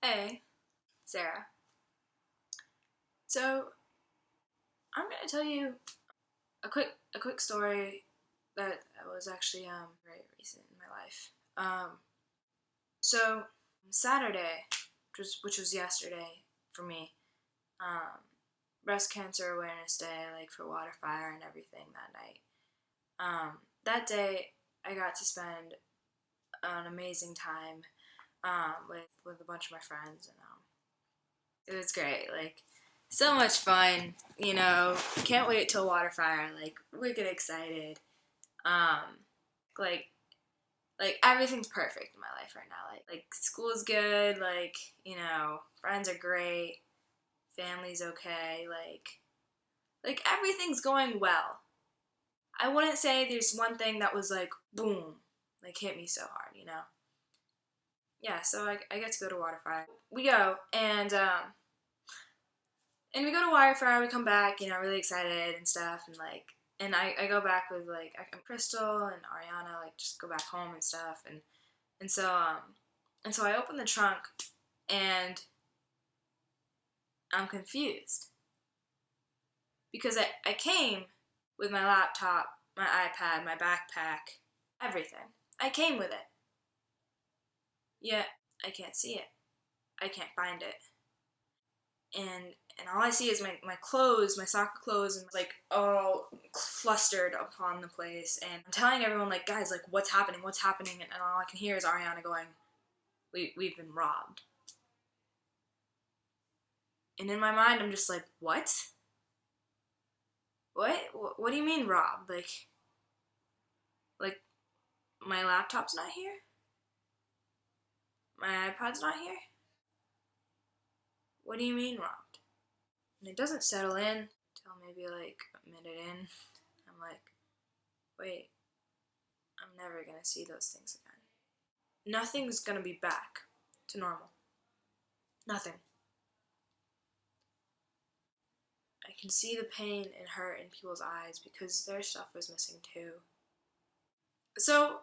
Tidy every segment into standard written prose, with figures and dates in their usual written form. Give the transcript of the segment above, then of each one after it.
Hey, Sarah. So I'm gonna tell you a quick story that was actually very recent in my life. So Saturday, which was yesterday for me, um, Breast Cancer Awareness Day, like for Water Fire and everything that night. That day I got to spend an amazing time with a bunch of my friends, and it was great. Like, so much fun. Can't wait till Waterfire. Like, wicked excited. Um, like, like everything's perfect in my life right now. Like school's good. Friends are great. Family's okay. Like everything's going well. I wouldn't say there's one thing that was like boom, like hit me so hard. Yeah. So I get to go to Waterfire. We go and we go to Wirefire, we come back, really excited and stuff, and I go back with Crystal and Ariana, just go back home and stuff, and so I open the trunk, and I'm confused because I came with my laptop, my iPad, my backpack, everything. I came with it, yet I can't see it. I can't find it. And all I see is my clothes, my soccer clothes, and all clustered upon the place. And I'm telling everyone, guys, what's happening, and all I can hear is Ariana going, we've been robbed. And in my mind, I'm just like, what? What do you mean robbed? Like my laptop's not here? My iPod's not here? What do you mean robbed? And it doesn't settle in until maybe a minute in. I'm like, wait, I'm never gonna see those things again. Nothing's gonna be back to normal. Nothing. I can see the pain and hurt in people's eyes because their stuff was missing too. So,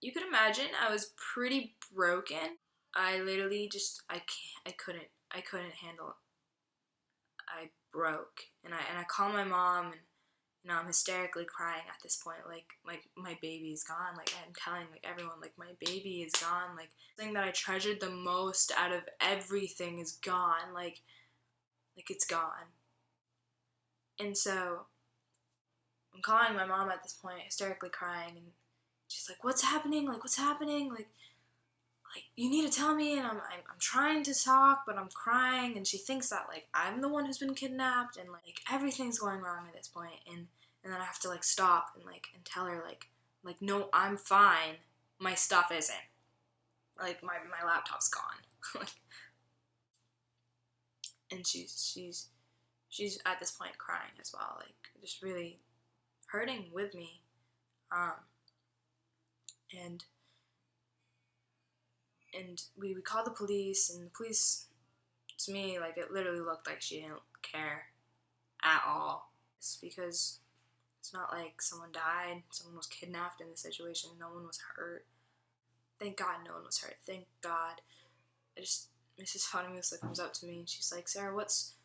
you could imagine I was pretty broken. I literally I couldn't handle it. I broke, and I call my mom, and I'm hysterically crying at this point. My baby's gone. I'm telling everyone, my baby is gone. The thing that I treasured the most out of everything is gone. It's gone. And so I'm calling my mom at this point, hysterically crying, and she's like, "What's happening? What's happening? You need to tell me." And I'm trying to talk, but I'm crying, and she thinks that I'm the one who's been kidnapped, and everything's going wrong at this point, and then I have to stop and tell her no, I'm fine. My stuff isn't. My laptop's gone. And she's at this point crying as well, just really hurting with me. And we called the police, and the police, to me, it literally looked like she didn't care at all. It's because it's not like someone died, someone was kidnapped in the situation, no one was hurt. Thank God no one was hurt. Thank God. Mrs. Fanamusa comes up to me, and she's like, "Sarah, what's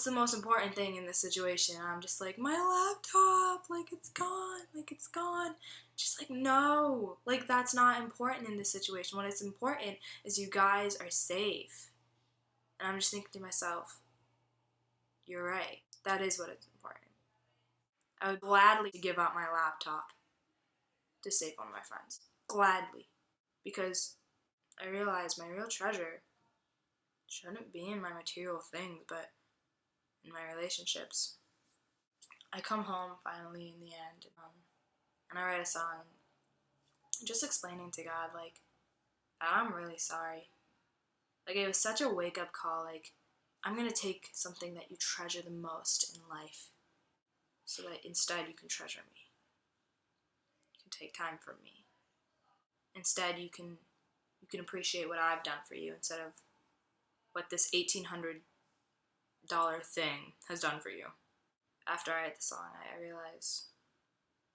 the most important thing in this situation?" And I'm just like, "My laptop, it's gone, it's gone." She's like, "No, that's not important in this situation. What is important is you guys are safe." And I'm just thinking to myself, you're right. That is what is important. I would gladly give up my laptop to save one of my friends. Gladly. Because I realize my real treasure shouldn't be in my material things, but in my relationships. I come home finally in the end, and I write a song just explaining to God, that I'm really sorry. It was such a wake-up call, I'm gonna take something that you treasure the most in life, so that instead you can treasure me. You can take time from me. Instead, you can appreciate what I've done for you instead of what this $1,800 thing has done for you. After I write the song, I realize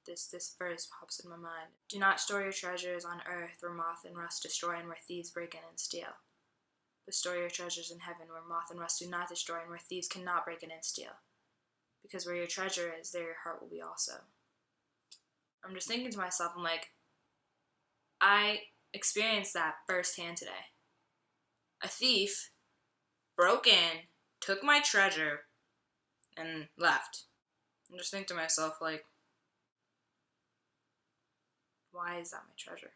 this verse pops in my mind. Do not store your treasures on earth where moth and rust destroy and where thieves break in and steal. But store your treasures in heaven, where moth and rust do not destroy, and where thieves cannot break in and steal. Because where your treasure is, there your heart will be also. I'm just thinking to myself, I'm like, I experienced that firsthand today. A thief broke in, took my treasure, and left. I'm just thinking to myself, like, why is that my treasure?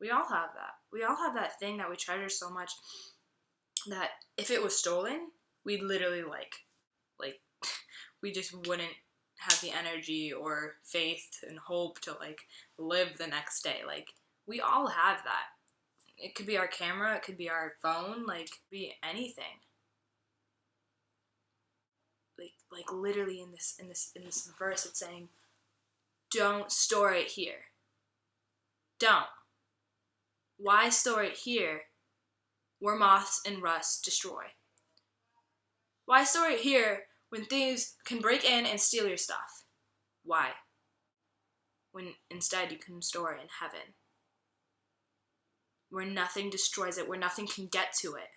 We all have that. We all have that thing that we treasure so much that if it was stolen, we'd literally like we just wouldn't have the energy or faith and hope to like live the next day. Like, we all have that. It could be our camera, it could be our phone, like, it could be anything. Like literally in this verse, it's saying, don't store it here. Don't. Why store it here where moths and rust destroy? Why store it here when thieves can break in and steal your stuff? Why? When instead you can store it in heaven, where nothing destroys it, where nothing can get to it,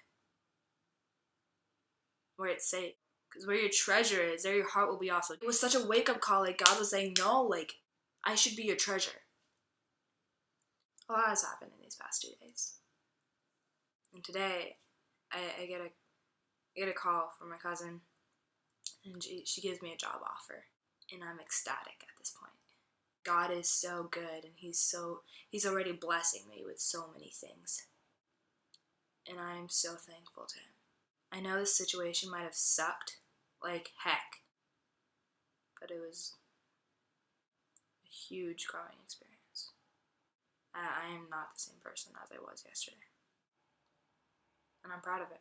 where it's safe. Because where your treasure is, there your heart will be also. It was such a wake-up call. Like, God was saying, no, like, I should be your treasure. A lot has happened in these past 2 days. And today, I get a call from my cousin, and she gives me a job offer. And I'm ecstatic at this point. God is so good, and he's already blessing me with so many things. And I am so thankful to him. I know this situation might have sucked like heck, but it was a huge growing experience. I am not the same person as I was yesterday. And I'm proud of it.